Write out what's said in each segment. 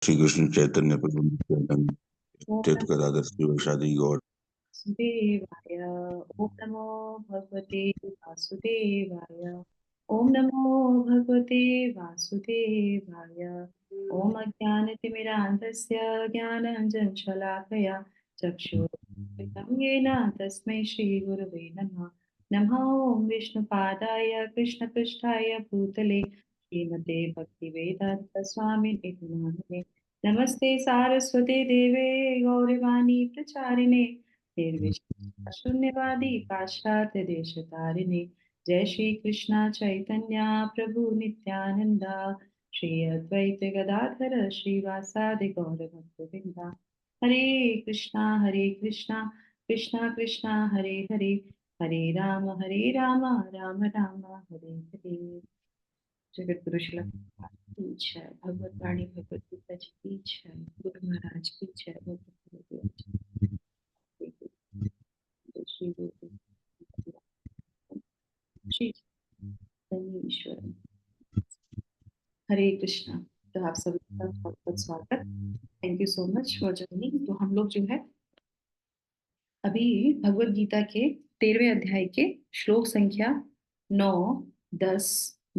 श्री कृष्ण चैतन्य प्रभु नित्यानंद ओम चैत नमो गदाधर शिवशादि गौर। वासुदेवाय। ओम नमो भगवते वासुदेवाय। ओम नमो भगवते वासुदेवाय। ओम अज्ञानतिमिरान्धस्य ज्ञानाञ्जनशलाकया चक्षुरुन्मिलितं येन तस्मै श्रीगुरवे नमः। नमः ॐ विष्णुपादाय कृष्णपृष्ठाय भूतले श्रीमते भक्तिवेदान्तस्वामिने नामिने। नमस्ते सारस्वते देवे गौरवाणी प्रचारिणे निर्विशेष शून्यवादी पाश्चात्य देश तारिणे। जय श्री कृष्णा चैतन्य प्रभु नित्यानंदा श्री अद्वैत गदाधर श्रीवासादि गौर भक्तवृंदा। हरे कृष्णा कृष्णा कृष्णा हरे हरे हरे राम राम राम हरे हरे। जगत गुरु श्री की जय। भगवत वाणी भगवत गीता जी की जय। गुरु महाराज की जय। भगवत श्री गुरु श्री चैतन्य ईश्वर। हरे कृष्णा। तो आप सभी का बहुत बहुत स्वागत। Thank you so much for joining. तो हम लोग जो है अभी भगवत गीता के 13वें अध्याय के श्लोक संख्या 9, 10,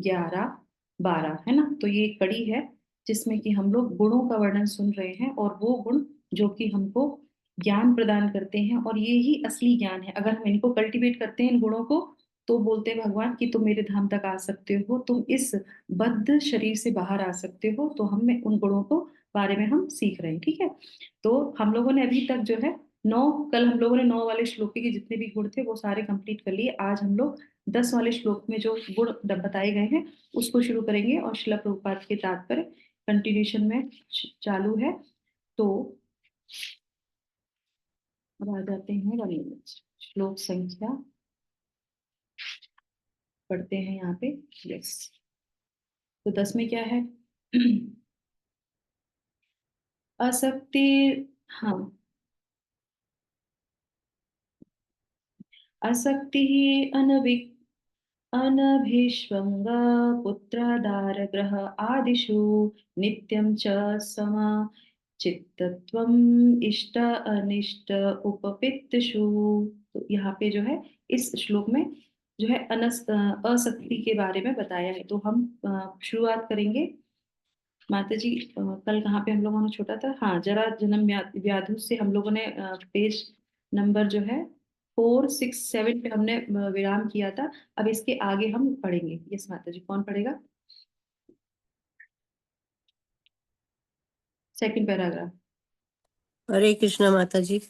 11, 12 है ना। तो ये एक कड़ी है जिसमें कि हम लोग गुणों का वर्णन सुन रहे हैं और वो गुण जो कि हमको ज्ञान प्रदान करते हैं और ये ही असली ज्ञान है। अगर हम इनको कल्टीवेट करते हैं इन गुणों को तो बोलते हैं भगवान कि तुम मेरे धाम तक आ सकते हो, तुम इस बद्ध शरीर से बाहर आ सकते हो। तो हमें उन गुणों को बारे में हम सीख रहे हैं, ठीक है। तो हम लोगों ने अभी तक जो है नौ कल हम लोगों ने 9 वाले श्लोक के जितने भी गुण थे वो सारे कंप्लीट कर लिए। आज हम लोग 10 वाले श्लोक में जो गुण बताए गए हैं उसको शुरू करेंगे और श्रील प्रभुपाद के तात्पर्य कंटिन्यूशन में चालू है। तो अब आ जाते हैं वाले श्लोक संख्या पढ़ते हैं यहाँ पे। यस। तो 10 में क्या है? असक्ति। हाँ। असक्ति अनभिष्वङ्ग पुत्रादारग्रह आदिषु नित्यं च समचित्तत्वम् इष्ट अनिष्ट उपपित्तिषु। तो यहाँ पे जो है इस श्लोक में जो है असक्ति के बारे में बताया है। तो हम शुरुआत करेंगे। माता जी कल कहाँ पे हम लोगों ने छोड़ा था? हाँ, जरा जन्म व्याधु से हम लोगों ने पेज नंबर जो है 4, 6, 7 पे हमने विराम किया था। अब इसके आगे हम पढ़ेंगे। यस माता जी, कौन पढ़ेगा सेकंड पैराग्राफ? हरे कृष्णा माता जी,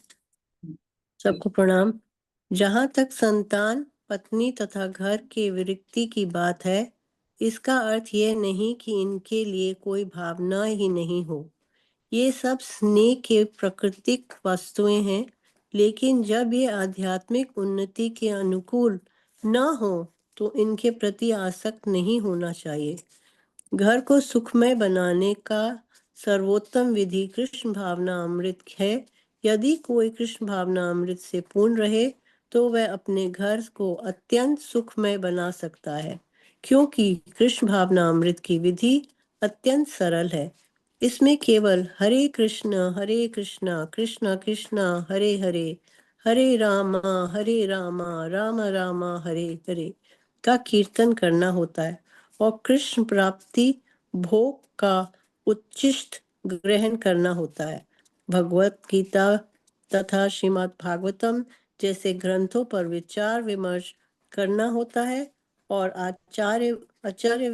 सबको प्रणाम। जहाँ तक संतान, पत्नी तथा घर के विरक्ति की बात है, इसका अर्थ यह नहीं कि इनके लिए कोई भावना ही नहीं हो। ये सब स्नेह के प्राकृतिक वस्तुएं हैं, लेकिन जब ये आध्यात्मिक उन्नति के अनुकूल न हो तो इनके प्रति आसक्त नहीं होना चाहिए। घर को सुखमय बनाने का सर्वोत्तम विधि कृष्ण भावना अमृत है। यदि कोई कृष्ण भावना अमृत से पूर्ण रहे तो वह अपने घर को अत्यंत सुखमय बना सकता है, क्योंकि कृष्ण भावना अमृत की विधि अत्यंत सरल है। इसमें केवल हरे कृष्ण कृष्ण कृष्ण हरे हरे, हरे रामा राम राम हरे हरे का कीर्तन करना होता है और कृष्ण प्राप्ति भोग का उच्चिष्ट ग्रहण करना होता है। भगवत गीता तथा श्रीमद् भागवतम जैसे ग्रंथों पर विचार विमर्श करना होता है और आचार्य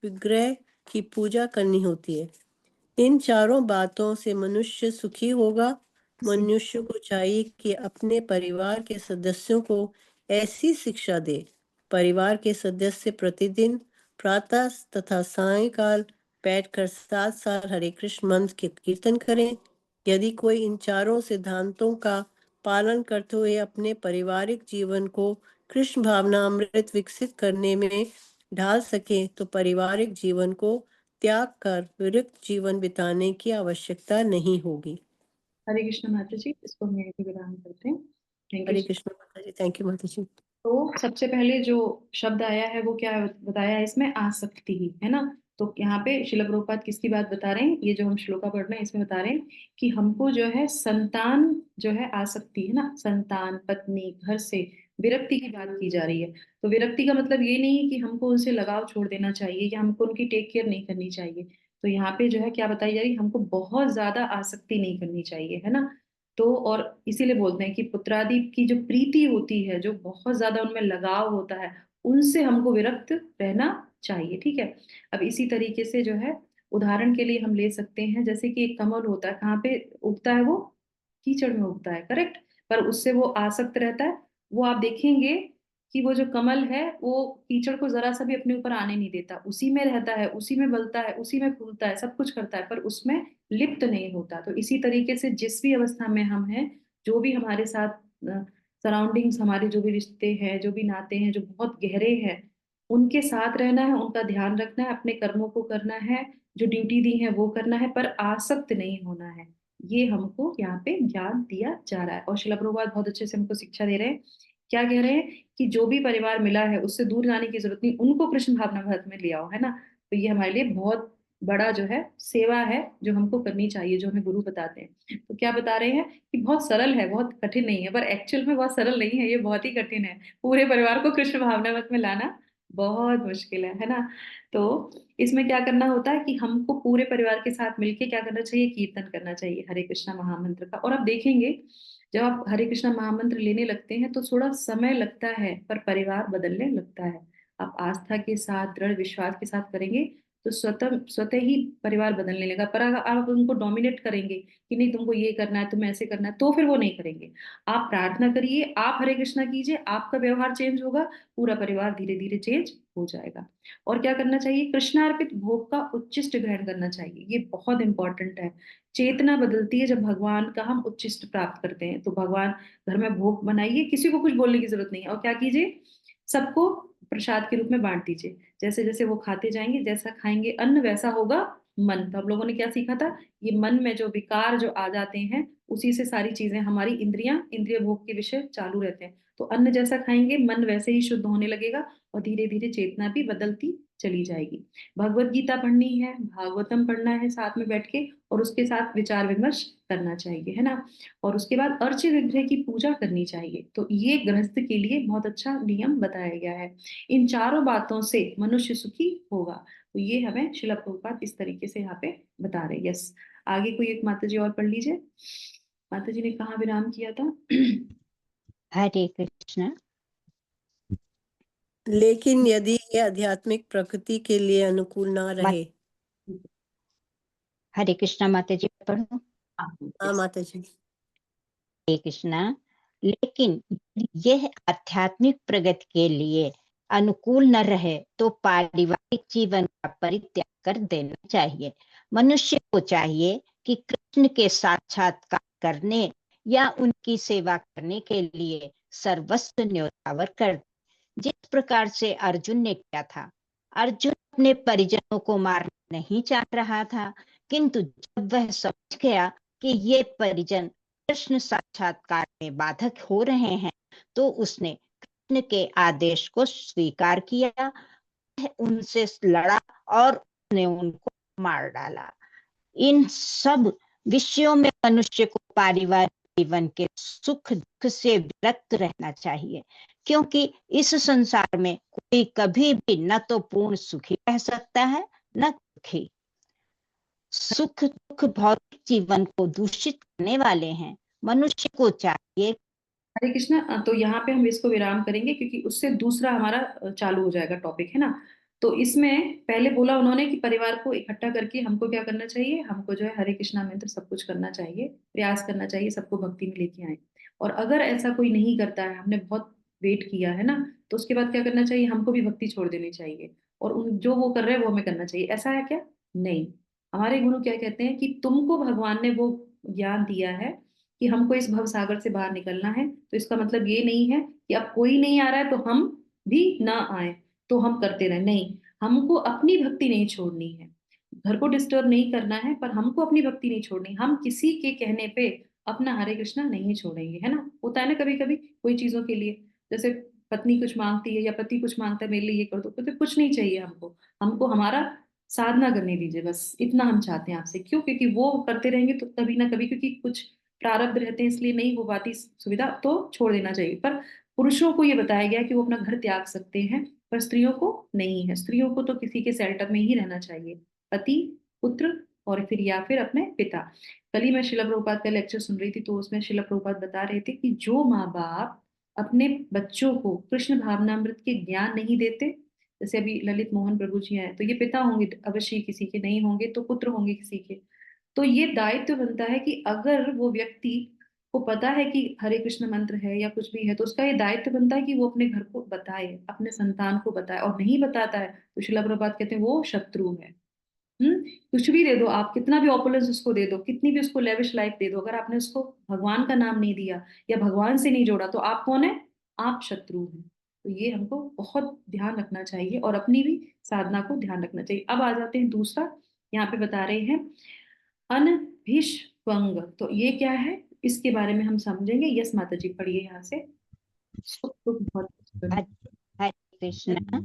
विग्रह की पूजा करनी होती है। इन चारों बातों से मनुष्य सुखी होगा। मनुष्य को चाहिए कि अपने परिवार के सदस्यों को ऐसी शिक्षा दे। परिवार के सदस्य प्रतिदिन प्रातः तथा सायंकाल बैठकर 7 साल हरे कृष्ण मंत्र के कीर्तन करें। यदि कोई इन चारों सिद्धांतों का पालन करते हुए अपने पारिवारिक जीवन को कृष्ण भावना अमृत विकसित करने में ढाल सके तो पारिवारिक जीवन को त्याग कर विरक्त जीवन बिताने की आवश्यकता नहीं होगी। हरे कृष्ण माता जी, इसको हम यहीं पे विराम करते हैं। Thank you. हरे कृष्ण माता जी, थैंक यू माता जी। तो सबसे पहले जो शब्द आया है वो क्या बताया है इसमें? आसक्ति ही है ना। तो यहाँ पे श्रील प्रभुपाद किसकी बात बता रहे हैं, ये जो हम श्लोका पढ़ रहे हैं इसमें बता रहे हैं कि हमको जो है संतान जो है आसक्ति है ना, संतान पत्नी घर से विरक्ति की बात की जा रही है। तो विरक्ति का मतलब ये नहीं है कि हमको उनसे लगाव छोड़ देना चाहिए या हमको उनकी टेक केयर नहीं करनी चाहिए। तो यहाँ पे जो है क्या बताई जा रही है, हमको बहुत ज्यादा आसक्ति नहीं करनी चाहिए, है ना। तो और इसीलिए बोलते हैं कि पुत्रादि की जो प्रीति होती है, जो बहुत ज्यादा उनमें लगाव होता है, उनसे हमको विरक्त रहना चाहिए, ठीक है। अब इसी तरीके से जो है उदाहरण के लिए हम ले सकते हैं, जैसे कि एक कमल होता है, कहाँ पे उगता है वो, कीचड़ में उगता है, करेक्ट। पर उससे वो आसक्त रहता है, वो आप देखेंगे कि वो जो कमल है वो कीचड़ को जरा सा भी अपने ऊपर आने नहीं देता, उसी में रहता है, उसी में बलता है, उसी में फूलता है, सब कुछ करता है, पर उसमें लिप्त नहीं होता। तो इसी तरीके से जिस भी अवस्था में हम हैं, जो भी हमारे साथ सराउंडिंग्स, हमारे जो भी रिश्ते हैं, जो भी नाते हैं जो बहुत गहरे हैं, उनके साथ रहना है, उनका ध्यान रखना है, अपने कर्मों को करना है, जो ड्यूटी दी है वो करना है, पर आसक्त नहीं होना है। ये हमको यहाँ पे ज्ञान दिया जा रहा है। और शिला प्रभुपाद बहुत अच्छे से हमको शिक्षा दे रहे हैं। क्या कह रहे हैं कि जो भी परिवार मिला है उससे दूर जाने की जरूरत नहीं, उनको कृष्ण भावना भारत में ले आओ, है ना। तो ये हमारे लिए बहुत बड़ा जो है सेवा है जो हमको करनी चाहिए, जो हमें गुरु बताते हैं। तो क्या बता रहे हैं कि बहुत सरल है, बहुत कठिन नहीं है, पर एक्चुअल में बहुत सरल नहीं है, ये बहुत ही कठिन है। पूरे परिवार को कृष्ण भावनावत में लाना बहुत मुश्किल है ना। तो इसमें क्या करना होता है कि हमको पूरे परिवार के साथ मिलके क्या करना चाहिए, कीर्तन करना चाहिए हरे कृष्णा महामंत्र का। और आप देखेंगे जब आप हरे कृष्णा महामंत्र लेने लगते हैं तो थोड़ा समय लगता है, पर परिवार बदलने लगता है। आप आस्था के साथ, दृढ़ विश्वास के साथ करेंगे तो स्वतः स्वतः ही परिवार बदलने लगा। पर अगर आप उनको डोमिनेट करेंगे कि नहीं तुमको ये करना है, तुम्हें ऐसे करना है, तो फिर वो नहीं करेंगे। आप प्रार्थना करिए, आप हरे कृष्णा कीजिए, आपका व्यवहार चेंज होगा, पूरा परिवार धीरे धीरे चेंज हो जाएगा। और क्या करना चाहिए, कृष्णार्पित भोग का उच्चिष्ट ग्रहण करना चाहिए, ये बहुत इंपॉर्टेंट है। चेतना बदलती है जब भगवान का हम उच्चिष्ट प्राप्त करते हैं। तो भगवान घर में भोग बनाइए, किसी को कुछ बोलने की जरूरत नहीं है, और क्या कीजिए, सबको प्रसाद के रूप में बांट दीजिए। जैसे जैसे वो खाते जाएंगे, जैसा खाएंगे अन्न वैसा होगा मन। तो हम लोगों ने क्या सीखा था, ये मन में जो विकार जो आ जाते हैं उसी से सारी चीजें, हमारी इंद्रियां, इंद्रिय भोग के विषय चालू रहते हैं। तो अन्न जैसा खाएंगे मन वैसे ही शुद्ध होने लगेगा, और धीरे धीरे चेतना भी बदलती चली जाएगी। भगवत गीता पढ़नी है, भागवतम पढ़ना है साथ में बैठ के, और उसके साथ विचार विमर्श करना चाहिए, है ना। और उसके बाद अर्च विग्रह की पूजा करनी चाहिए। तो ये गृहस्थ के लिए बहुत अच्छा नियम बताया गया है। इन चारों बातों से मनुष्य सुखी होगा। तो ये हमें शिला प्रभुपाद इस तरीके से यहाँ पे बता रहे हैं। यस, आगे कोई एक माता जी और पढ़ लीजिए। माता जी ने कहाँ विराम किया था? हरे कृष्ण। लेकिन यदि ये आध्यात्मिक प्रकृति के लिए अनुकूल ना रहे। हरे कृष्णा माता जी पढ़ो। हाँ माता जी। हरे कृष्णा। लेकिन यह आध्यात्मिक प्रगति के लिए अनुकूल न रहे तो पारिवारिक जीवन का परित्याग कर देना चाहिए। मनुष्य को चाहिए कि कृष्ण के साक्षात्कार करने या उनकी सेवा करने के लिए सर्वस्व न्योछावर कर, जिस प्रकार से अर्जुन ने किया था। अर्जुन अपने परिजनों को मारना नहीं चाह रहा था, किंतु जब वह समझ गया कि ये परिजन कृष्ण साक्षात्कार में बाधक हो रहे हैं, तो उसने कृष्ण के आदेश को स्वीकार किया, उनसे लड़ा और उसने उनको मार डाला। इन सब विषयों में मनुष्य को पारिवारिक जीवन के सुख दुख से विरक्त रहना चाहिए, क्योंकि इस संसार में कोई कभी भी न तो पूर्ण सुखी रह सकता है न दुखी। सुख दुख भौतिक जीवन को दूषित करने वाले हैं। मनुष्य को चाहिए। हरे कृष्णा। तो यहाँ पे हम इसको विराम करेंगे क्योंकि उससे दूसरा हमारा चालू हो जाएगा टॉपिक, है ना। तो इसमें पहले बोला उन्होंने कि परिवार को इकट्ठा करके हमको क्या करना चाहिए, हमको जो है हरे कृष्णा मंत्र सब कुछ करना चाहिए, प्रयास करना चाहिए सबको भक्ति में लेके आए। और अगर ऐसा कोई नहीं करता है, हमने बहुत वेट किया है ना, तो उसके बाद क्या करना चाहिए, हमको भी भक्ति छोड़ देनी चाहिए, और उन जो वो कर रहे हैं वो हमें करना चाहिए। ऐसा है क्या? नहीं। हमारे गुरु क्या कहते हैं कि तुमको भगवान ने वो ज्ञान दिया है कि हमको इस भव सागर से बाहर निकलना है। तो इसका मतलब ये नहीं है कि अब कोई नहीं आ रहा है तो हम भी ना आए, तो हम करते रहे, नहीं। हमको अपनी भक्ति नहीं छोड़नी है, घर को डिस्टर्ब नहीं करना है, पर हमको अपनी भक्ति नहीं छोड़नी। हम किसी के कहने पे अपना हरे कृष्णा नहीं छोड़ेंगे, है ना। होता है ना कभी कभी कोई चीजों के लिए, जैसे पत्नी कुछ मांगती है या पति कुछ मांगता है, मेरे लिए ये कर दो, तो कुछ नहीं चाहिए हमको। हमको हमारा साधना करने दीजिए, बस इतना हम चाहते हैं आपसे। क्यों? क्योंकि वो करते रहेंगे तो कभी ना कभी, क्योंकि कुछ प्रारब्ध रहते हैं इसलिए नहीं हो पाती सुविधा, तो छोड़ देना चाहिए। पर पुरुषों को ये बताया गया कि वो अपना घर त्याग सकते हैं, पर स्त्रियों को नहीं है। स्त्रियों को तो किसी के शेल्टर में ही रहना चाहिए, पति, पुत्र, और फिर या फिर अपने पिता। कल ही मैं शिला प्रभुपाद का लेक्चर सुन रही थी, तो उसमें शिला प्रभुपाद बता रहे थे कि जो माँ बाप अपने बच्चों को कृष्ण भावनामृत के ज्ञान नहीं देते, जैसे अभी ललित मोहन प्रभु जी हैं, तो ये पिता होंगे अवश्य किसी के, नहीं होंगे तो पुत्र होंगे किसी के। तो ये दायित्व बनता है कि अगर वो व्यक्ति को पता है कि हरे कृष्ण मंत्र है या कुछ भी है, तो उसका ये दायित्व बनता है कि वो अपने घर को बताए, अपने संतान को बताए। और नहीं बताता है तो शिला प्रभुपाद कहते हैं वो शत्रु है। कुछ भी दे दो आप, कितना भी ऑपुलेंस उसको दे दो, कितनी भी उसको लेविश लाइफ दे दो, अगर आपने उसको भगवान का नाम नहीं दिया या भगवान से नहीं जोड़ा, तो आप कौन है? आप शत्रु हैं। तो ये हमको बहुत ध्यान रखना चाहिए और अपनी भी साधना को ध्यान रखना चाहिए। अब आ जाते हैं दूसरा, यहाँ पे बता रहे हैं अनभिष्वंग। तो ये क्या है, इसके बारे में हम समझेंगे। यस माता जी, पढ़िए यहाँ से। सुख दुख भौतिक जीवन। हरे कृष्ण।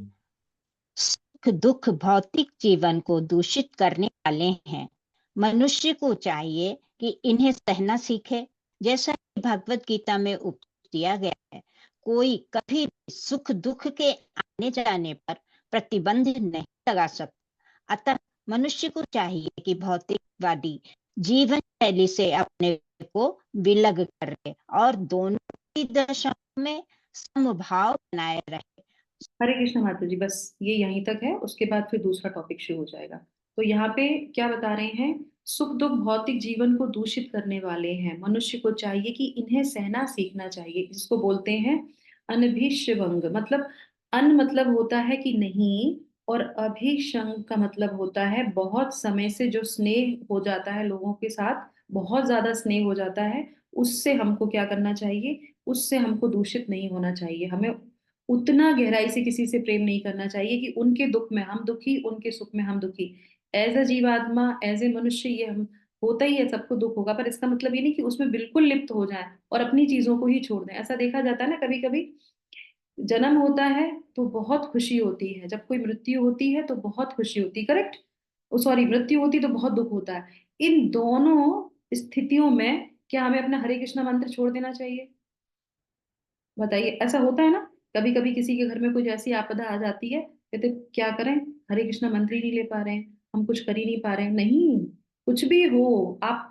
सुख दुख भौतिक जीवन को दूषित करने वाले हैं। मनुष्य को चाहिए कि इन्हें सहना सीखे, जैसा कि भगवत गीता में उपदेश दिया गया है। कोई कभी भी सुख दुख के आने जाने पर प्रतिबंध नहीं लगा सकता। अतः मनुष्य को चाहिए कि भौतिकवादी जीवन शैली से अपने को विलग करे और दोनों की दशाओं में समभाव बनाए रहे। हरे कृष्ण माता जी, बस ये यहीं तक है, उसके बाद फिर दूसरा टॉपिक शुरू हो जाएगा। तो यहाँ पे क्या बता रहे हैं, सुख दुख भौतिक जीवन को दूषित करने वाले हैं। मनुष्य को चाहिए कि इन्हें सहना सीखना चाहिए। इसको बोलते हैं अनभिष्वंग। मतलब अन मतलब होता है कि नहीं, और अभिशंग का मतलब होता है बहुत समय से जो स्नेह हो जाता है लोगों के साथ, बहुत ज्यादा स्नेह हो जाता है, उससे हमको क्या करना चाहिए, उससे हमको दूषित नहीं होना चाहिए। हमें उतना गहराई से किसी से प्रेम नहीं करना चाहिए कि उनके दुख में हम दुखी, उनके सुख में हम दुखी। एज अ जीवात्मा, एज ए मनुष्य, ये हम होता ही है, सबको दुख होगा, पर इसका मतलब ये नहीं कि उसमें बिल्कुल लिप्त हो जाए और अपनी चीजों को ही छोड़ दें। ऐसा देखा जाता है ना कभी कभी, जन्म होता है तो बहुत खुशी होती है, जब कोई मृत्यु होती है तो बहुत खुशी होती है, करेक्ट? सॉरी, मृत्यु होती तो बहुत दुख होता है। इन दोनों स्थितियों में क्या हमें अपना हरे कृष्णा मंत्र छोड़ देना चाहिए? बताइए, ऐसा होता है ना, कभी कभी किसी के घर में कुछ ऐसी आपदा आ जाती है, कहते क्या करें, हरे कृष्णा मंत्र ही नहीं ले पा रहे हैं, हम कुछ कर ही नहीं पा रहे हैं। नहीं, कुछ भी हो, आप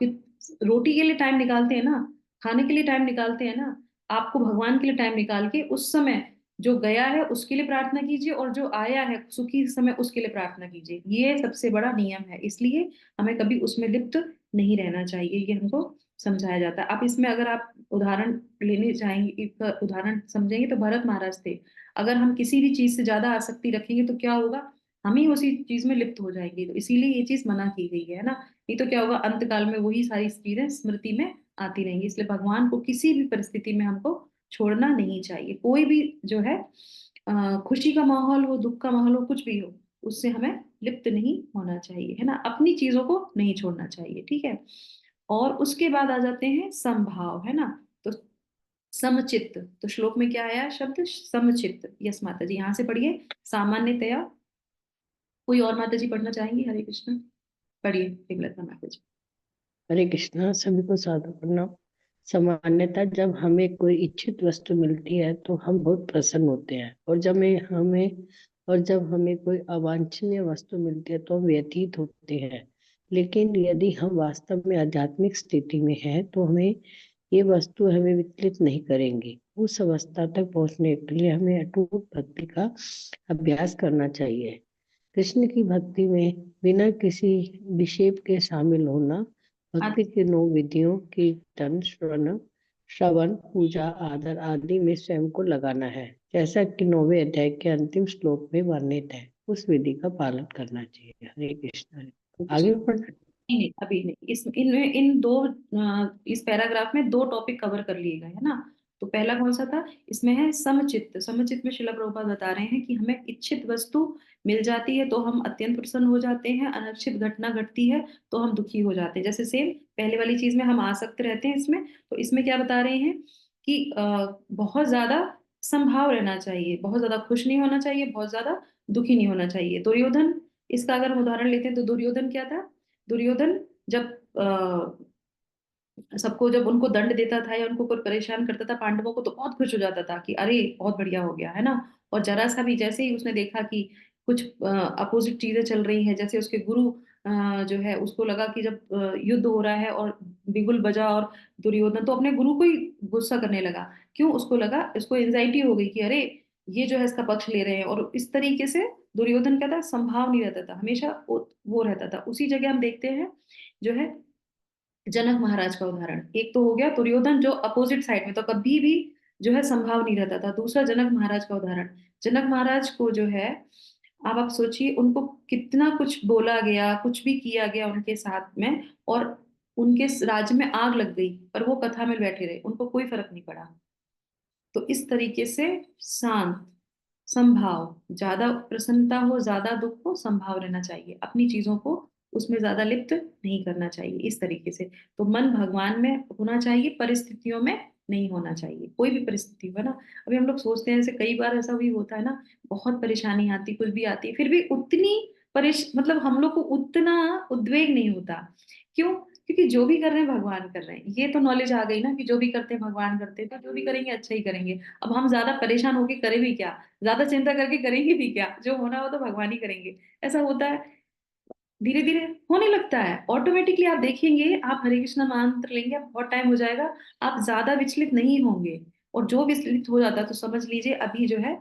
रोटी के लिए टाइम निकालते हैं ना, खाने के लिए टाइम निकालते हैं ना, आपको भगवान के लिए टाइम निकाल के उस समय जो गया है उसके लिए प्रार्थना कीजिए, और जो आया है सुखी समय उसके लिए प्रार्थना कीजिए। ये सबसे बड़ा नियम है, इसलिए हमें कभी उसमें लिप्त नहीं रहना चाहिए। ये हमको समझाया जाता है। आप इसमें अगर आप उदाहरण लेने चाहेंगे, एक उदाहरण समझेंगे, तो भरत महाराज थे। अगर हम किसी भी चीज से ज्यादा आसक्ति रखेंगे तो क्या होगा, हम ही उसी चीज में लिप्त हो जाएंगे। तो इसीलिए ये चीज मना की गई है ना, नहीं तो क्या होगा, अंत काल में वही सारी चीजें स्मृति में आती रहेंगी। इसलिए भगवान को किसी भी परिस्थिति में हमको छोड़ना नहीं चाहिए। कोई भी जो है खुशी का माहौल हो, दुख का माहौल हो, कुछ भी हो, उससे हमें लिप्त नहीं होना चाहिए, है ना, अपनी चीजों को नहीं छोड़ना चाहिए, ठीक है। और उसके बाद आ जाते हैं समभाव, है ना। तो समचित्त, तो श्लोक में क्या आया शब्द, समचित्त। यस माता जी, यहाँ से पढ़िए सामान्यतया। कोई और माता जी पढ़ना चाहेंगी? हरे कृष्ण, पढ़िए हेमलता माता जी। हरे कृष्णा। सभी को सादर प्रणाम। सामान्यतः जब हमें कोई इच्छित वस्तु मिलती है तो हम बहुत प्रसन्न होते हैं, और जब हमें कोई अवांछनीय वस्तु मिलती है तो हम व्यथित होते हैं। लेकिन यदि हम वास्तव में आध्यात्मिक स्थिति में हैं तो हमें ये वस्तु हमें विचलित नहीं करेंगी। उस अवस्था तक पहुंचने के लिए हमें अटूट भक्ति का अभ्यास करना चाहिए। कृष्ण की भक्ति में बिना किसी विक्षेप के शामिल होना, भक्ति के 9 विधियों कीर्तन, श्रवण, पूजा, आदर आदि में स्वयं को लगाना है, जैसा कि 9वें अध्याय के अंतिम श्लोक में वर्णित है। उस विधि का पालन करना चाहिए। हरे कृष्ण। आगे बढ़ना। नहीं नहीं, अभी नहीं। इन दो इस पैराग्राफ में दो टॉपिक कवर कर लिए गए, है ना। तो पहला कौन सा था, इसमें है समचित्त। समचित्त में शिला प्रभुपाद बता रहे हैं कि हमें इच्छित वस्तु मिल जाती है तो हम अत्यंत प्रसन्न हो जाते हैं, अनिच्छित घटना घटती है तो हम दुखी हो जाते हैं। जैसे सेम पहले वाली चीज में हम आसक्त रहते हैं, इसमें तो इसमें क्या बता रहे हैं कि बहुत ज्यादा संभाव रहना चाहिए, बहुत ज्यादा खुश नहीं होना चाहिए, बहुत ज्यादा दुखी नहीं होना चाहिए। दुर्योधन इसका अगर हम उदाहरण लेते हैं तो दुर्योधन क्या था? दुर्योधन जब सबको जब उनको दंड देता था या उनको कोई परेशान करता था पांडवों को, तो बहुत खुश हो जाता था कि अरे बहुत बढ़िया हो गया, है ना। और जरा सा भी जैसे ही उसने देखा कि कुछ अपोजिट चीजें चल रही हैं, जैसे उसके गुरु जो है उसको लगा कि जब युद्ध हो रहा है और बिगुल बजा और दुर्योधन तो अपने गुरु को ही गुस्सा करने लगा। क्यों? उसको लगा, उसको एंजाइटी हो गई कि अरे ये जो है इसका पक्ष ले रहे हैं। और इस तरीके से दुर्योधन क्या था, संभाव नहीं रहता था, हमेशा वो रहता था। उसी जगह हम देखते हैं जो है जनक महाराज का उदाहरण। एक तो हो गया दुर्योधन जो अपोजिट साइड में, तो कभी भी जो है संभाव नहीं रहता था। दूसरा जनक महाराज का उदाहरण, जनक महाराज को जो है, अब आप सोचिए उनको कितना कुछ बोला गया, कुछ भी किया गया उनके साथ में, और उनके राज्य में आग लग गई, पर वो कथा में बैठे रहे, उनको कोई फर्क नहीं पड़ा। तो इस तरीके से शांत, संभाव, ज्यादा प्रसन्नता हो ज्यादा दुख हो, संभाव रहना चाहिए, अपनी चीजों को उसमें ज्यादा लिप्त नहीं करना चाहिए। इस तरीके से तो मन भगवान में होना चाहिए, परिस्थितियों में नहीं होना चाहिए। कोई भी परिस्थिति हो, है ना। अभी हम लोग सोचते हैं, जैसे कई बार ऐसा भी होता है ना, बहुत परेशानी आती, कुछ भी आती है, फिर भी उतनी मतलब हम लोग को उतना उद्वेग नहीं होता। क्यों? क्योंकि जो भी कर रहे हैं भगवान कर रहे हैं, ये तो नॉलेज आ गई ना कि जो भी करते हैं भगवान करते हैं, तो जो भी करेंगे अच्छा ही करेंगे। अब हम ज्यादा परेशान होके करें भी क्या, ज्यादा चिंता करके करेंगे भी क्या, जो होना हो तो भगवान ही करेंगे। ऐसा होता है, धीरे धीरे होने लगता है ऑटोमेटिकली। आप देखेंगे, आप हरे कृष्णा मंत्र लेंगे, आप बहुत टाइम हो जाएगा, आप ज्यादा विचलित नहीं होंगे। और जो विचलित हो जाता है तो समझ लीजिए अभी जो है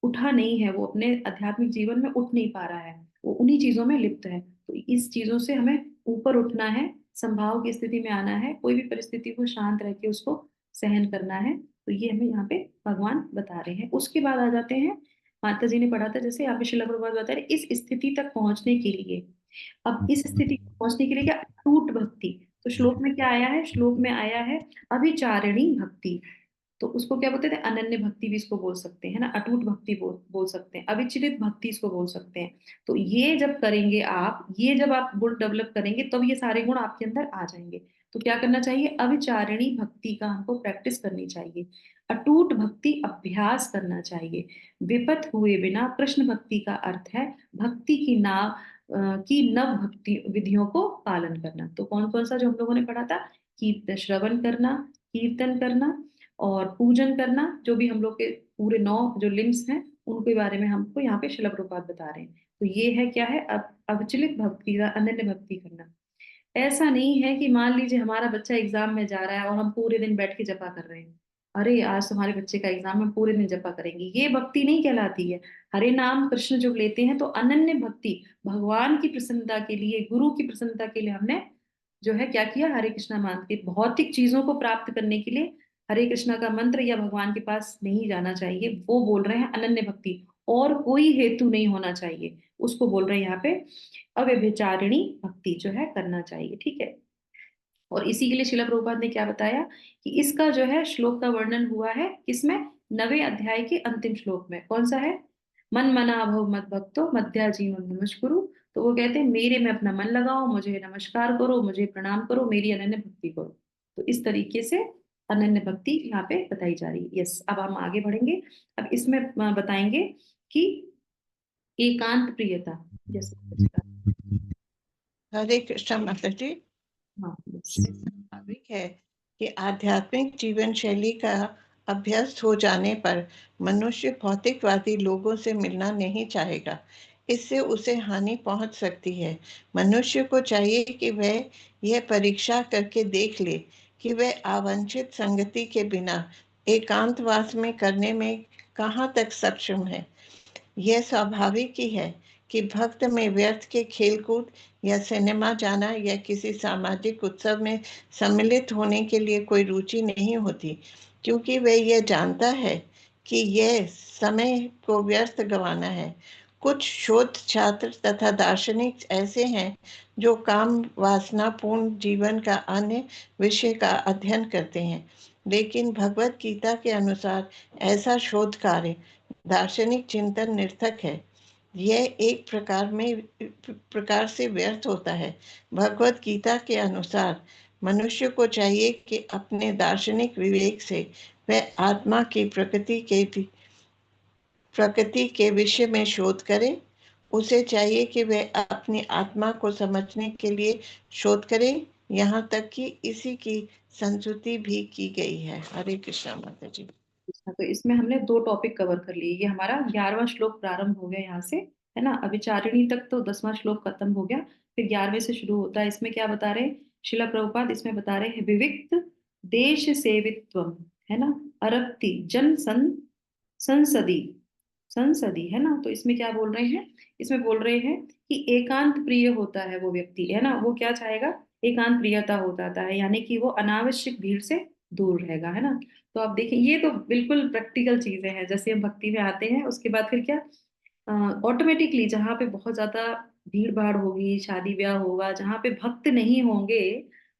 उठा नहीं है, वो अपने आध्यात्मिक जीवन में उठ नहीं पा रहा है, वो उन्हीं चीजों में लिप्त है। तो इस चीजों से हमें ऊपर उठना है, संभाव की स्थिति में आना है, कोई भी परिस्थिति को शांत रह के उसको सहन करना है। तो ये हमें यहाँ पे भगवान बता रहे हैं। उसके बाद आ जाते हैं, माता जी ने पढ़ा था जैसे यहाँ पे श्रील प्रभुपाद बता रहे, इस स्थिति तक पहुंचने के लिए, अब इस स्थिति तक पहुंचने के लिए क्या, अटूट भक्ति। तो श्लोक में क्या आया है? श्लोक में आया है अभिचारिणी भक्ति। तो उसको क्या बोलते थे? अनन्य भक्ति भी इसको बोल सकते हैं ना, अटूट भक्ति बोल सकते हैं, अविचलित भक्ति इसको बोल सकते हैं। तो ये जब करेंगे आप, ये जब आप गुण डेवलप करेंगे, तब ये सारे गुण आपके अंदर आ जाएंगे। तो क्या करना चाहिए? अविचारिणी भक्ति का हमको प्रैक्टिस करनी चाहिए, अटूट भक्ति अभ्यास करना चाहिए। विपत हुए बिना कृष्ण भक्ति का अर्थ है भक्ति की नव भक्ति विधियों को पालन करना। तो कौन कौन सा जो हम लोगों ने पढ़ा था? कीर्तन श्रवण करना, कीर्तन करना और पूजन करना, जो भी हम लोग के पूरे 9 जो लिम्स हैं उनके बारे में हमको यहाँ पे श्रील प्रभुपाद बता रहे हैं। तो ये है क्या है? अविचलित भक्ति का, अनन्य भक्ति करना। ऐसा नहीं है कि मान लीजिए हमारा बच्चा एग्जाम में जा रहा है और हम पूरे दिन बैठ के जपा कर रहे हैं, अरे आज तुम्हारे बच्चे का एग्जाम है, पूरे दिन जपा करेंगे, ये भक्ति नहीं कहलाती है। हरे नाम कृष्ण जब लेते हैं तो अनन्य भक्ति, भगवान की प्रसन्नता के लिए, गुरु की प्रसन्नता के लिए हमने जो है क्या किया? हरे कृष्णा मान के भौतिक चीजों को प्राप्त करने के लिए हरे कृष्णा का मंत्र या भगवान के पास नहीं जाना चाहिए। वो बोल रहे हैं अनन्य भक्ति, और कोई हेतु नहीं होना चाहिए, उसको बोल रहे हैं यहाँ पे अव्यभिचारिणी भक्ति जो है करना चाहिए। ठीक है। और इसी के लिए श्रील प्रभुपाद ने क्या बताया कि इसका जो है श्लोक का वर्णन हुआ है किसमें? 9वें अध्याय के अंतिम श्लोक में। कौन सा है? मन मना भव मत भक्तो मध्याजीनो नमस्कुरु। तो वो कहते हैं मेरे में अपना मन लगाओ, मुझे नमस्कार करो, मुझे प्रणाम करो, मेरी अनन्य भक्ति करो। तो इस तरीके से अनन्य भक्ति यहाँ पे बताई जा रही है। यस, अब हम आगे बढ़ेंगे। अब इसमें बताएंगे कि एकांत प्रियता। यस। हरे कृष्ण माता जी। हाँ यस। स्वाभाविक है कि आध्यात्मिक जीवन शैली का अभ्यस्त हो जाने पर मनुष्य भौतिकवादी लोगों से मिलना नहीं चाहेगा, इससे उसे हानि पहुंच सकती है। मनुष्य को चाहिए कि वह यह परीक्षा करके देख ले कि वह अवांछित संगति के बिना एकांतवास में करने में कहाँ तक सक्षम है। यह स्वाभाविक ही है कि भक्त में व्यर्थ के खेलकूद या सिनेमा जाना या किसी सामाजिक उत्सव में सम्मिलित होने के लिए कोई रुचि नहीं होती, क्योंकि वह यह जानता है कि यह समय को व्यर्थ गंवाना है। कुछ शोध छात्र तथा दार्शनिक ऐसे हैं जो काम वासना पूर्ण जीवन का अन्य विषय का अध्ययन करते हैं, लेकिन भगवत गीता के अनुसार ऐसा शोध कार्य दार्शनिक चिंतन निर्थक है। यह एक प्रकार से व्यर्थ होता है। भगवत गीता के अनुसार मनुष्य को चाहिए कि अपने दार्शनिक विवेक से वह आत्मा की प्रकृति के विषय में शोध करे, उसे चाहिए कि वह अपनी आत्मा को समझने के लिए शोध करे, यहाँ तक कि इसी की संस्तुति भी की गई है। हरे कृष्णा माता जी। अच्छा, तो इसमें हमने दो टॉपिक कवर कर लिए। ये हमारा 11वां श्लोक प्रारंभ हो गया यहाँ से, है ना। अविचारिणी तक तो 10वां श्लोक खत्म हो गया, फिर 11वें से शुरू होता है। इसमें क्या बता रहे हैं शिला प्रभुपाद, इसमें बता रहे हैं विविक्त देश सेवित्वम, है ना, अरक्ति जन संसदी संसदी, है ना। तो इसमें क्या बोल रहे हैं, इसमें बोल रहे हैं कि एकांत प्रिय होता है वो व्यक्ति, है ना। वो क्या चाहेगा, एकांत प्रियता हो जाता है, यानी कि वो अनावश्यक भीड़ से दूर रहेगा, है ना। तो आप देखें, ये तो बिल्कुल प्रैक्टिकल चीजें हैं। जैसे हम भक्ति में आते हैं, उसके बाद फिर क्या, ऑटोमेटिकली जहाँ पे बहुत ज्यादा भीड़ भाड़ होगी, शादी ब्याह होगा, जहाँ पे भक्त नहीं होंगे,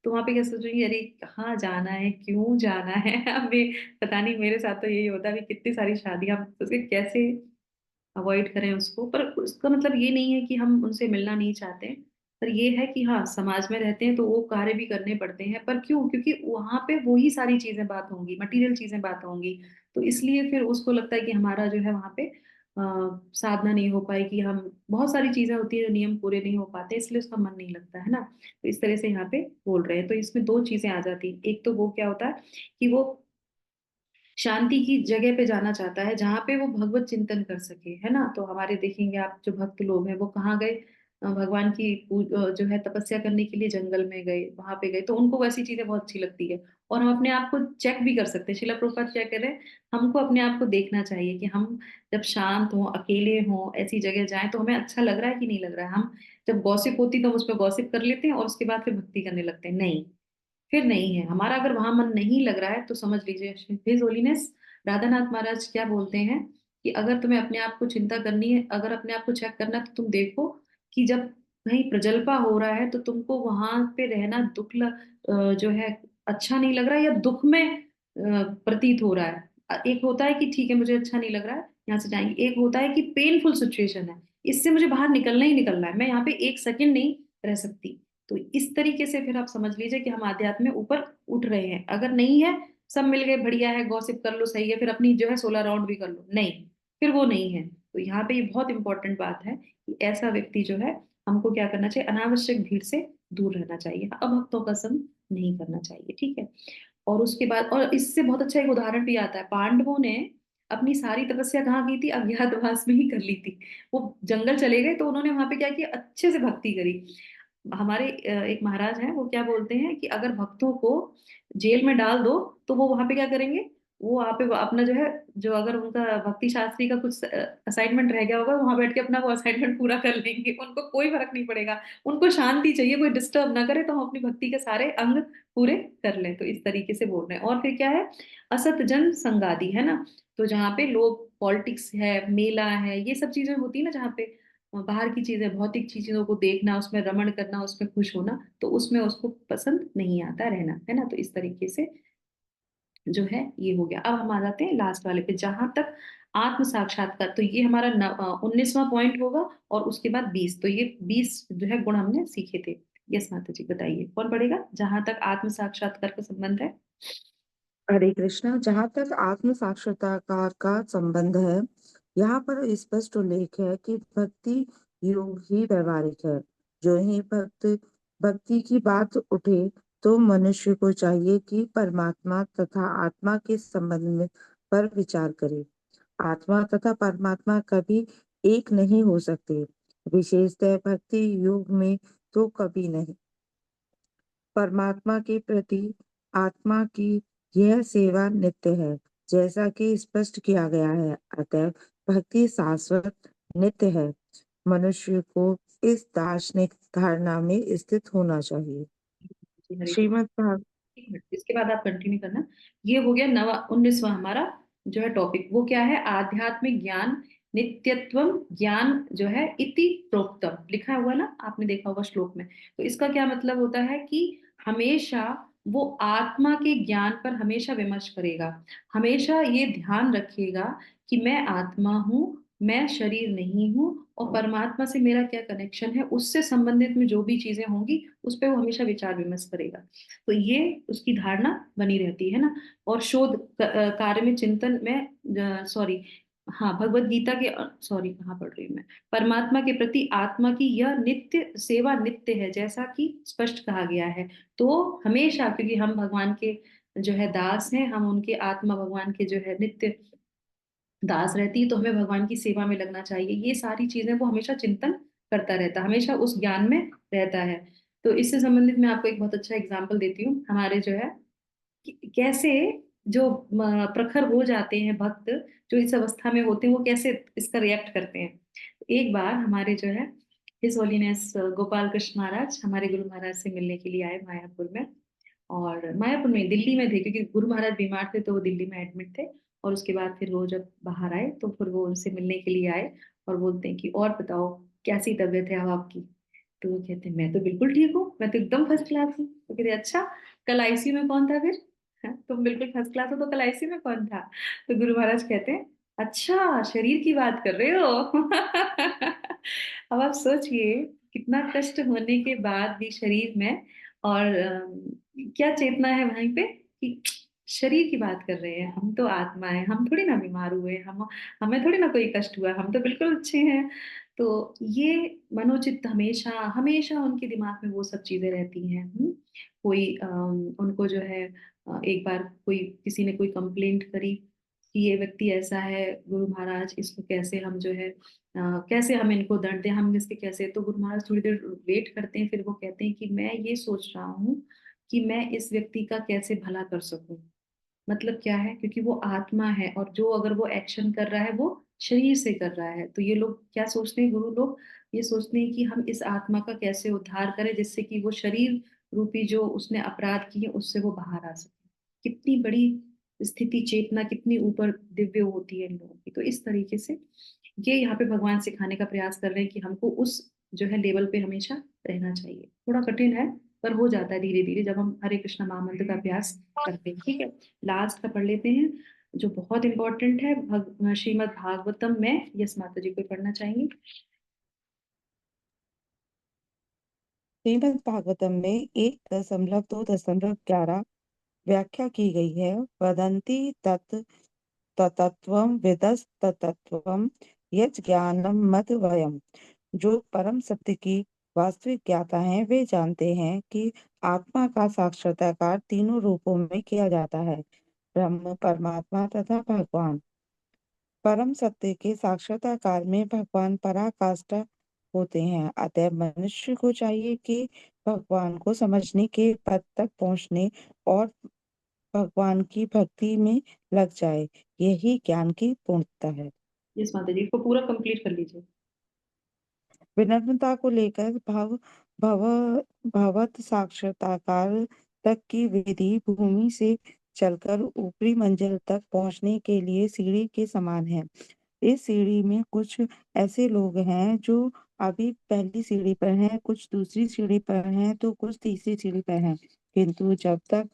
तो वहां पे क्या सोचेंगे, अरे कहाँ जाना है, क्यों जाना है हमें। पता नहीं, मेरे साथ तो यही होता है, अभी कितनी सारी शादियां, हम सोचते कैसे अवॉइड करें उसको। पर उसका मतलब ये नहीं है कि हम उनसे मिलना नहीं चाहते हैं, पर ये है कि हाँ, समाज में रहते हैं तो वो कार्य भी करने पड़ते हैं। पर क्यों, क्योंकि वहां पे वही सारी चीजें बात होंगी, मटेरियल चीजें बात होंगी, तो इसलिए फिर उसको लगता है कि हमारा जो है वहां पे साधना नहीं हो पाएगी। हम, बहुत सारी चीजें होती है जो नियम पूरे नहीं हो पाते, इसलिए उसका मन नहीं लगता, है ना। तो इस तरह से यहाँ पे बोल रहे हैं। तो इसमें दो चीजें आ जाती हैं। एक तो वो क्या होता है कि वो शांति की जगह पे जाना चाहता है जहाँ पे वो भगवत चिंतन कर सके, है ना। तो हमारे देखेंगे आप, जो भक्त लोग हैं वो कहाँ गए, भगवान की जो है तपस्या करने के लिए जंगल में गए, वहां पे गए, तो उनको वैसी चीजें बहुत अच्छी लगती है। और हम अपने आप को चेक भी कर सकते हैं। शिला प्रभुपाद क्या कह रहे हैं, हमको अपने आप को देखना चाहिए कि हम जब शांत हों, अकेले हों, ऐसी जगह जाएं तो हमें अच्छा लग रहा है कि नहीं लग रहा है। हम जब गॉसिप होती तो हम उस पर गॉसिप कर लेते हैं और उसके बाद फिर भक्ति करने लगते हैं, नहीं, फिर नहीं है हमारा। अगर वहां मन नहीं लग रहा है तो समझ लीजिए, हिज होलीनेस राधानाथ महाराज क्या बोलते हैं कि अगर तुम्हें अपने आप को चिंता करनी है, अगर अपने आप को चेक करना है, तो तुम देखो कि जब कहीं प्रजल्पा हो रहा है तो तुमको वहां पे रहना जो है अच्छा नहीं लग रहा है, या दुख में प्रतीत हो रहा है। एक होता है कि ठीक है, मुझे अच्छा नहीं लग रहा है, यहाँ से जाएंगे। एक होता है कि पेनफुल सिचुएशन है, इससे मुझे बाहर निकलना ही निकलना है, मैं यहाँ पे एक सेकंड नहीं रह सकती। तो इस तरीके से फिर आप समझ लीजिए कि हम आध्यात्म में ऊपर उठ रहे हैं। अगर नहीं है, सब मिल गए, बढ़िया है, गॉसिप कर लो, सही है, फिर अपनी जो है 16 राउंड भी कर लो, नहीं, फिर वो नहीं है। तो यहाँ पे ये बहुत इंपॉर्टेंट बात है कि ऐसा व्यक्ति जो है, हमको क्या करना चाहिए, अनावश्यक भीड़ से दूर रहना चाहिए, अभक्तों का संग नहीं करना चाहिए, ठीक है। और उसके बाद, और इससे बहुत अच्छा एक उदाहरण भी आता है, पांडवों ने अपनी सारी तपस्या कहाँ की थी, अज्ञातवास में ही कर ली थी। वो जंगल चले गए तो उन्होंने वहां पे क्या किया, अच्छे से भक्ति करी। हमारे एक महाराज हैं, वो क्या बोलते हैं कि अगर भक्तों को जेल में डाल दो तो वो वहां पे क्या करेंगे, वो वहां पे अपना जो है, जो अगर उनका भक्ति शास्त्री का कुछ असाइनमेंट रह गया होगा, वहां बैठ के अपना वो असाइनमेंट पूरा कर लेंगे, उनको कोई फर्क नहीं पड़ेगा। उनको शांति चाहिए, कोई डिस्टर्ब ना करे, तो हम अपनी भक्ति के सारे अंग पूरे कर लें। तो इस तरीके से बोल रहे हैं। और फिर क्या है, असत जन संगादि, है ना। तो जहाँ पे लोग, पॉलिटिक्स है, मेला है, ये सब चीजें होती है ना, जहाँ पे बाहर की चीजें, भौतिक चीजों को देखना, उसमें रमण करना, उसमें खुश होना, तो उसमें उसको पसंद नहीं आता रहना, है ना। तो इस तरीके से जो है ये हो गया। अब हम आ जाते हैं लास्ट वाले पे, जहां तक आत्म साक्षात्कार। तो ये हमारा 19वां पॉइंट होगा, और उसके बाद 20। तो ये 20 जो है गुण हमने सीखे थे। यस माता जी, बताइए कौन पढ़ेगा, जहां तक आत्म साक्षात्कार का संबंध है। हरे कृष्णा। जहाँ तक आत्म साक्षात्कार का संबंध है, यहाँ पर स्पष्ट उल्लेख है कि भक्ति योग ही व्यवहारिक है। जो ही भक्ति की बात उठे तो मनुष्य को चाहिए कि परमात्मा तथा आत्मा के संबंध में पर विचार करे। आत्मा तथा परमात्मा कभी एक नहीं हो सकते, विशेषतः भक्ति योग में तो कभी नहीं। परमात्मा के प्रति आत्मा की यह सेवा नित्य है, जैसा कि स्पष्ट किया गया है। अतः भक्ति शाश्वत नित्य है। मनुष्य को इस दार्शनिक धारणा में स्थित होना चाहिए। जी, हरे कृष्ण। श्रीमद् भागवत। एक मिनट, इसके बाद आप कंटिन्यू करना। ये हो गया 19वां हमारा जो है टॉपिक। वो क्या है, आध्यात्मिक ज्ञान नित्यत्वम ज्ञान जो है इति प्रोक्तम, लिखा हुआ ना, आपने देखा होगा श्लोक में। तो इसका क्या मतलब होता है कि हमेशा वो आत्मा के ज्ञान पर हमेशा विमर्श करेगा, हमेशा ये ध्यान रखिएगा कि मैं आत्मा हूँ, मैं शरीर नहीं हूँ, और परमात्मा से मेरा क्या कनेक्शन है, उससे संबंधित में जो भी चीजें होंगी उस पर वो हमेशा विचार विमर्श करेगा। तो ये उसकी धारणा बनी रहती है ना। और शोध कार्य में, चिंतन में, सॉरी, हाँ, भगवत गीता के सॉरी कहाँ पढ़ रही हूँ मैं, परमात्मा के प्रति आत्मा की यह नित्य सेवा नित्य है, जैसा कि स्पष्ट कहा गया है। तो हमेशा, क्योंकि हम भगवान के जो है दास हैं, हम उनके आत्मा भगवान के जो है नित्य दास रहती है, तो हमें भगवान की सेवा में लगना चाहिए। ये सारी चीजें वो हमेशा चिंतन करता रहता है, हमेशा उस ज्ञान में रहता है। तो इससे संबंधित मैं आपको एक बहुत अच्छा एग्जाम्पल देती हूँ। हमारे जो है कैसे जो प्रखर हो जाते हैं भक्त, जो इस अवस्था में होते हैं, वो कैसे इसका रिएक्ट करते हैं। एक बार हमारे जो है हिज होलीनेस गोपाल कृष्ण महाराज हमारे गुरु महाराज से मिलने के लिए आए मायापुर में। और मायापुर में, दिल्ली में थे, क्योंकि गुरु महाराज बीमार थे तो वो दिल्ली में एडमिट थे। और उसके बाद फिर वो जब बाहर आए तो फिर वो उनसे मिलने के लिए आए और बोलते हैं कि और बताओ कैसी तबीयत है अब आपकी। तो वो कहते हैं मैं तो बिल्कुल ठीक हूँ, मैं तो एकदम फर्स्ट क्लास हूँ। तो कहते अच्छा, कल आईसीयू में कौन था फिर? हाँ, तुम बिल्कुल फर्स्ट क्लास हो तो कल आईसीयू में कौन था? तो गुरु महाराज कहते हैं अच्छा, शरीर की बात कर रहे हो। अब आप सोचिए, कितना कष्ट होने के बाद भी शरीर में, और क्या चेतना है वहीं पे कि शरीर की बात कर रहे हैं, हम तो आत्मा है, हम थोड़ी ना बीमार हुए, हम हमें थोड़ी ना कोई कष्ट हुआ, हम तो बिल्कुल अच्छे हैं। तो ये मनोचित्त हमेशा हमेशा उनके दिमाग में वो सब चीजें रहती हैं। कोई उनको जो है एक बार कोई किसी ने कोई कंप्लेंट करी कि ये व्यक्ति ऐसा है, गुरु महाराज इसको कैसे हम जो है कैसे हम इनको दंड दें, हम इसके कैसे। तो गुरु महाराज थोड़ी देर वेट करते हैं, फिर वो कहते हैं कि मैं ये सोच रहा हूँ कि मैं इस व्यक्ति का कैसे भला कर सकूं। मतलब क्या है, क्योंकि वो आत्मा है, और जो अगर वो एक्शन कर रहा है वो शरीर से कर रहा है। तो ये लोग क्या सोचते हैं, गुरु लोग ये सोचते हैं कि हम इस आत्मा का कैसे उद्धार करें, जिससे कि वो शरीर रूपी जो उसने अपराध किए उससे वो बाहर आ सके। कितनी बड़ी स्थिति, चेतना कितनी ऊपर दिव्य होती है इन लोगों की। तो इस तरीके से ये यहाँ पे भगवान सिखाने का प्रयास कर रहे हैं कि हमको उस जो है लेवल पे हमेशा रहना चाहिए। थोड़ा कठिन है, पर हो जाता है धीरे धीरे जब हम हरे कृष्ण महामंत्र का अभ्यास करते हैं। ठीक है, लास्ट का पढ़ लेते हैं जो बहुत इंपॉर्टेंट है, श्रीमद् भागवतम में। यस माता जी, कोई पढ़ना चाहेंगे? श्रीमद् भागवतम में 1.2.11 व्याख्या की गई है। वदन्ति तत् तत्त्वं विदस्तत्त्वं यज्ज्ञानं मद्वयम्। जो परम सत्य की वास्तविक ज्ञाता हैं वे जानते हैं कि आत्मा का साक्षात्कार तीनों रूपों में किया जाता है, ब्रह्म, परमात्मा तथा भगवान। परम सत्य के साक्षात्कार में भगवान पराकाष्ठा होते हैं। अतः मनुष्य को चाहिए कि भगवान को समझने के पद तक पहुंचने और भगवान की भक्ति में लग जाए। यही ज्ञान की पूर्णता है। यस माता जी, इसको पूरा कंप्लीट कर लीजिए। विनम्रता को लेकर भव भवत साक्षात्कार तक की विधि भूमि से चलकर ऊपरी मंजिल तक पहुंचने के लिए सीढ़ी के समान है। इस सीढ़ी में कुछ ऐसे लोग हैं जो अभी पहली सीढ़ी पर हैं, कुछ दूसरी सीढ़ी पर हैं, तो कुछ तीसरी सीढ़ी पर हैं। जब तक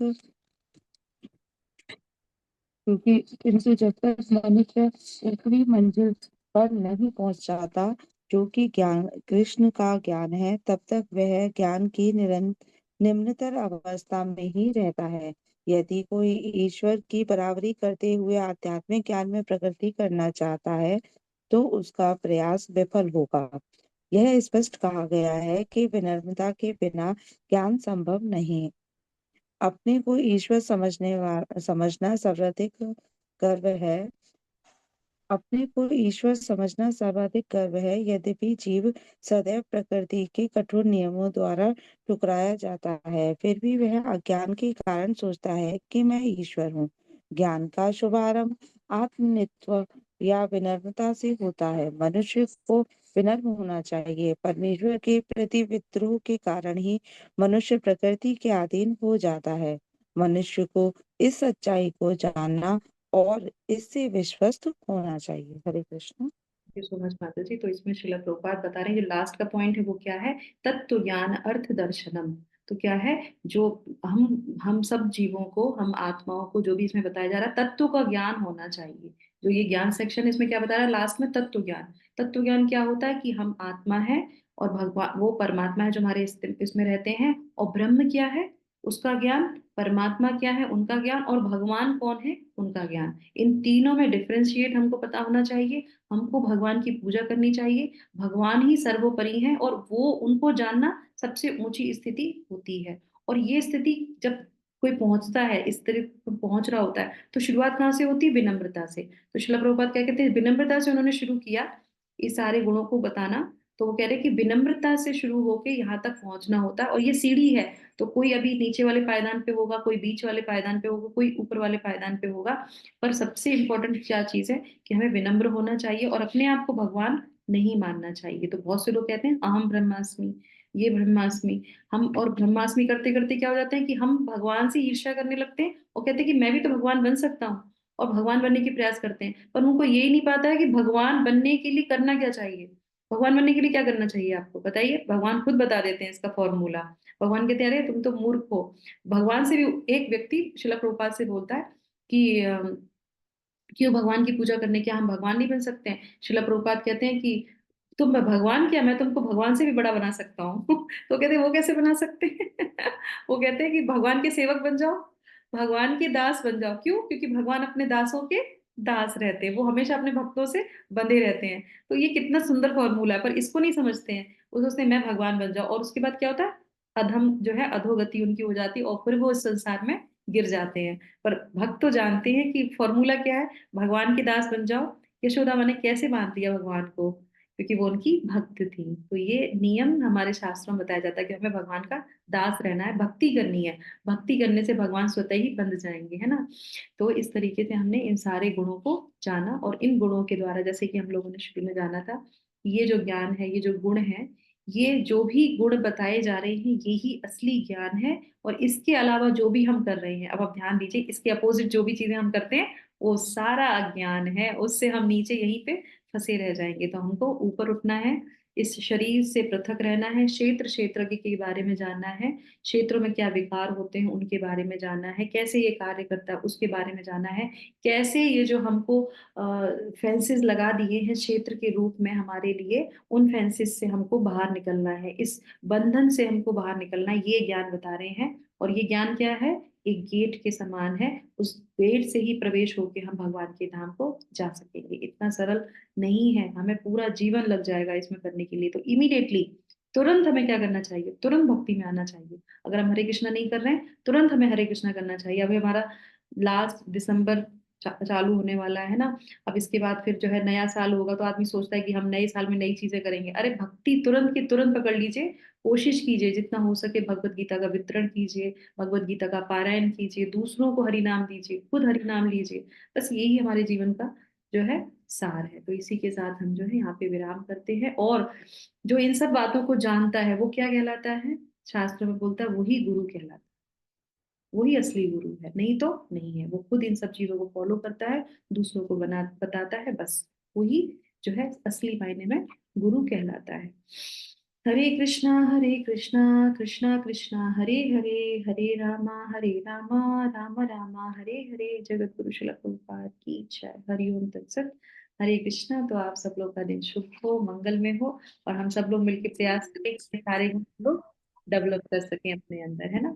मनुष्य ऊपरी मंजिल पर नहीं पहुंच जाता, जो कि ज्ञान कृष्ण का ज्ञान है, तब तक वह ज्ञान की निम्नतर अवस्था में ही रहता है। यदि कोई ईश्वर की बराबरी करते हुए आध्यात्मिक ज्ञान में प्रगति करना चाहता है, तो उसका प्रयास विफल होगा। यह स्पष्ट कहा गया है कि विनम्रता के बिना ज्ञान संभव नहीं। अपने को ईश्वर समझना सर्वाधिक गर्व है। अपने को ईश्वर समझना सर्वाधिक गर्व है। यद्यपि जीव सदैव प्रकृति के कठोर नियमों द्वारा ठुकराया जाता है, फिर भी वह अज्ञान के कारण सोचता है कि मैं ईश्वर हूँ। ज्ञान का शुभारंभ आत्मनित्व या विनम्रता से होता है। मनुष्य को विनम्र होना चाहिए। परमेश्वर के प्रति विद्रोह के कारण ही मनुष्य प्रकृति के अधीन हो जाता है। मनुष्य को इस सच्चाई को जानना और इससे विश्वस्त होना चाहिए। Hare Krishna. Thank you so much माता जी। तो इसमें श्रील प्रभुपाद बता रहे हैं, जो लास्ट का पॉइंट है वो क्या है, तत्व ज्ञान अर्थ दर्शनम। तो क्या है, जो हम सब जीवों को, हम आत्माओं को, जो भी इसमें बताया जा रहा है, तत्व का ज्ञान होना चाहिए। जो ये ज्ञान सेक्शन इसमें क्या बता रहा है लास्ट में, तत्व ज्ञान। तत्व ज्ञान क्या होता है कि हम आत्मा है और भगवान वो परमात्मा है जो हमारे इसमें रहते हैं। और ब्रह्म क्या है? उसका ज्ञान, परमात्मा क्या है उनका ज्ञान, और भगवान कौन है उनका ज्ञान। इन तीनों में डिफरेंशिएट हमको पता होना चाहिए। हमको भगवान की पूजा करनी चाहिए। भगवान ही सर्वोपरि हैं और वो उनको जानना सबसे ऊंची स्थिति होती है। और ये स्थिति जब कोई पहुंचता है, इस तरह पहुंच रहा होता है, तो शुरुआत कहाँ से होती है? विनम्रता से। तो शिला प्रभुपाद क्या कहते हैं? विनम्रता से उन्होंने शुरू किया इस सारे गुणों को बताना। तो वो कह रहे हैं कि विनम्रता से शुरू होके यहाँ तक पहुंचना होता है, और ये सीढ़ी है। तो कोई अभी नीचे वाले पायदान पे होगा, कोई बीच वाले पायदान पे होगा, कोई ऊपर वाले पायदान पे होगा। पर सबसे इंपॉर्टेंट क्या चीज है कि हमें विनम्र होना चाहिए और अपने आप को भगवान नहीं मानना चाहिए। तो बहुत से लोग कहते हैं अहम ब्रह्मास्मि, ये ब्रह्मास्मि। हम और ब्रह्मास्मि करते करते क्या हो जाते हैं कि हम भगवान से ईर्ष्या करने लगते हैं और कहते हैं कि मैं भी तो भगवान बन सकता हूँ, और भगवान बनने की प्रयास करते हैं। पर उनको ये ही नहीं पता है कि भगवान बनने के लिए करना क्या चाहिए। भगवान बनने के लिए क्या करना चाहिए आपको बताइए? भगवान खुद बता देते हैं इसका फॉर्मूला। भगवान कहते हैं अरे तुम तो मूर्ख हो। भगवान से भी एक व्यक्ति शिला प्रभुपाद से बोलता है कि क्यों भगवान की पूजा करने के हम भगवान नहीं बन सकते हैं? शिला प्रभुपाद कहते हैं कि तुम भगवान क्या, मैं तुमको भगवान से भी बड़ा बना सकता हूँ। तो कहते हैं वो कैसे बना सकते हैं? वो कहते हैं कि भगवान के सेवक बन जाओ, भगवान के दास बन जाओ। क्यों? क्योंकि भगवान अपने दासों के दास रहते हैं, वो हमेशा अपने भक्तों से बंधे रहते हैं। तो ये कितना सुंदर फॉर्मूला है, पर इसको नहीं समझते हैं। वो सोचते हैं मैं भगवान बन जाऊं, और उसके बाद क्या होता है? अधम जो है, अधोगति उनकी हो जाती है, और फिर वो इस संसार में गिर जाते हैं। पर भक्त तो जानते हैं कि फॉर्मूला क्या है। भगवान के दास बन जाओ। यशोदा माँ ने कैसे मान लिया भगवान को? क्योंकि वो उनकी भक्त थी। तो ये नियम हमारे शास्त्रों में बताया जाता है कि हमें भगवान का दास रहना है, भक्ति करनी है। भक्ति करने से भगवान स्वतः ही बंध जाएंगे, है ना। तो इस तरीके से हमने इन सारे गुणों को जाना, और इन गुणों के द्वारा, जैसे कि हम लोगों ने शुरू में जाना था, ये जो ज्ञान है, ये जो गुण है, ये जो भी गुण बताए जा रहे हैं, यही असली ज्ञान है। और इसके अलावा जो भी हम कर रहे हैं, अब आप ध्यान दीजिए, इसके अपोजिट जो भी चीजें हम करते हैं वो सारा अज्ञान है। उससे हम नीचे यहीं पे फंसे रह जाएंगे। तो हमको ऊपर उठना है, इस शरीर से पृथक रहना है, क्षेत्र क्षेत्रज्ञ के बारे में जानना है, क्षेत्रों में क्या विकार होते हैं उनके बारे में जानना है, कैसे ये कार्य करता है उसके बारे में जानना है, कैसे ये जो हमको फेंसेस लगा दिए हैं क्षेत्र के रूप में हमारे लिए, उन फेंसेस से हमको बाहर निकलना है, इस बंधन से हमको बाहर निकलना है, ये ज्ञान बता रहे हैं। और ये ज्ञान क्या है? एक गेट के समान है। उस गेट से ही प्रवेश होके हम भगवान के धाम को जा सकेंगे। इतना सरल नहीं है, हमें पूरा जीवन लग जाएगा इसमें करने के लिए। तो इमीडिएटली, तुरंत हमें क्या करना चाहिए? तुरंत भक्ति में आना चाहिए। अगर हम हरे कृष्णा नहीं कर रहे हैं, तुरंत हमें हरे कृष्णा करना चाहिए। अभी हमारा लास्ट दिसंबर चालू होने वाला है ना। अब इसके बाद फिर जो है नया साल होगा, तो आदमी सोचता है कि हम नए साल में नई चीजें करेंगे। अरे भक्ति तुरंत की तुरंत पकड़ लीजिए। कोशिश कीजिए जितना हो सके भगवत गीता का वितरण कीजिए, भगवत गीता का पारायण कीजिए, दूसरों को हरि नाम दीजिए, खुद हरि नाम लीजिए। बस यही हमारे जीवन का जो है सार है। तो इसी के साथ हम जो है यहाँ पे विराम करते हैं। और जो इन सब बातों को जानता है वो क्या कहलाता है? शास्त्र में बोलता है वही गुरु कहलाता है। वही असली गुरु है, नहीं तो नहीं है। वो खुद इन सब चीजों को फॉलो करता है, दूसरों को बना बताता है, बस वही जो है असली मायने में गुरु कहलाता है। हरे कृष्णा कृष्णा कृष्णा हरे हरे, हरे रामा राम रामा हरे हरे। जगत गुरु श्रील प्रभुपाद की जय। हरिओम तत्सत। हरे कृष्णा। तो आप सब लोग का दिन शुभ हो, मंगल में हो, और हम सब लोग मिलकर प्रयास करें कि सारे गुण लोग डेवलप कर सकें अपने अंदर, है ना।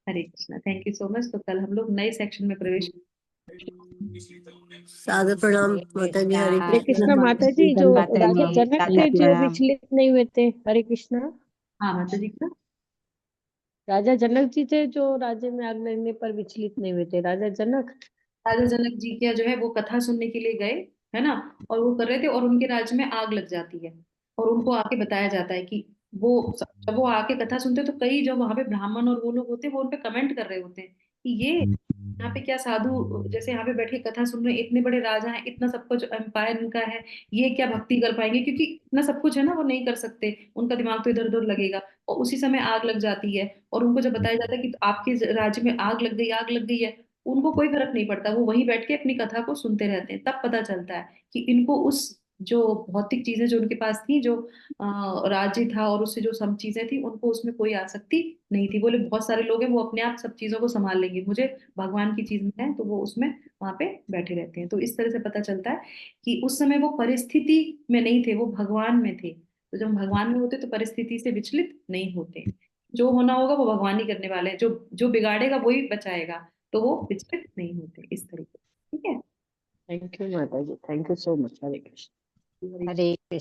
Hare Krishna. Thank you so much. तो कल हम लोग नए सेक्शन में प्रवेश। सादर प्रणाम माता जी। हरे हरे कृष्णा। कृष्णा माता जी। जो माता राजा जी, जनक सादर थे जो प्रणाम। विचलित नहीं हुए थे, हरे कृष्णा। हाँ माता जी का। राजा जनक जी थे जो राज्य में आग लगने पर विचलित नहीं हुए थे, राजा जनक। राजा जनक जी क्या जो है वो कथा सुनने के लिए गए, है ना। और वो कर रहे थे, और उनके राज्य में आग लग जाती है। और उनको आके बताया जाता है कि वो, जब वो आके कथा सुनते हैं तो कई जो वहां पे ब्राह्मण और वो लोग होते हैं वो उन पे कमेंट कर रहे होते हैं कि ये यहाँ पे क्या साधु, जैसे यहाँ पे बैठ के कथा सुन रहे हैं, इतने बड़े राजा हैं, इतना सब कुछ एम्पायर इनका है, ये क्या भक्ति कर पाएंगे? क्योंकि इतना सब कुछ है ना, वो नहीं कर सकते, उनका दिमाग तो इधर उधर लगेगा। और उसी समय आग लग जाती है, और उनको जब बताया जाता है कि आपके राज्य में आग लग गई, आग लग गई है, उनको कोई फर्क नहीं पड़ता। वो वहीं बैठ के अपनी कथा को सुनते रहते हैं। तब पता चलता है कि इनको उस जो भौतिक चीजें जो उनके पास थी, जो राज्य था और उससे जो सब चीजें थी, उनको उसमें कोई आसक्ति नहीं थी। बोले बहुत सारे लोग हैं वो अपने आप सब चीजों को संभाल लेंगे, मुझे भगवान की चीज में है, तो वो उसमें वहां पे बैठे रहते हैं। तो इस तरह से पता चलता है कि उस समय वो परिस्थिति में नहीं थे, वो भगवान में थे। तो जब हम भगवान में होते तो परिस्थिति से विचलित नहीं होते। जो होना होगा वो भगवान ही करने वाले हैं, जो जो बिगाड़ेगा वही बचाएगा, तो वो विचलित नहीं होते इस तरीके से। ठीक है। थैंक यू माता जी, thank you so much. Hare Krishna. Hare Hare Krishna.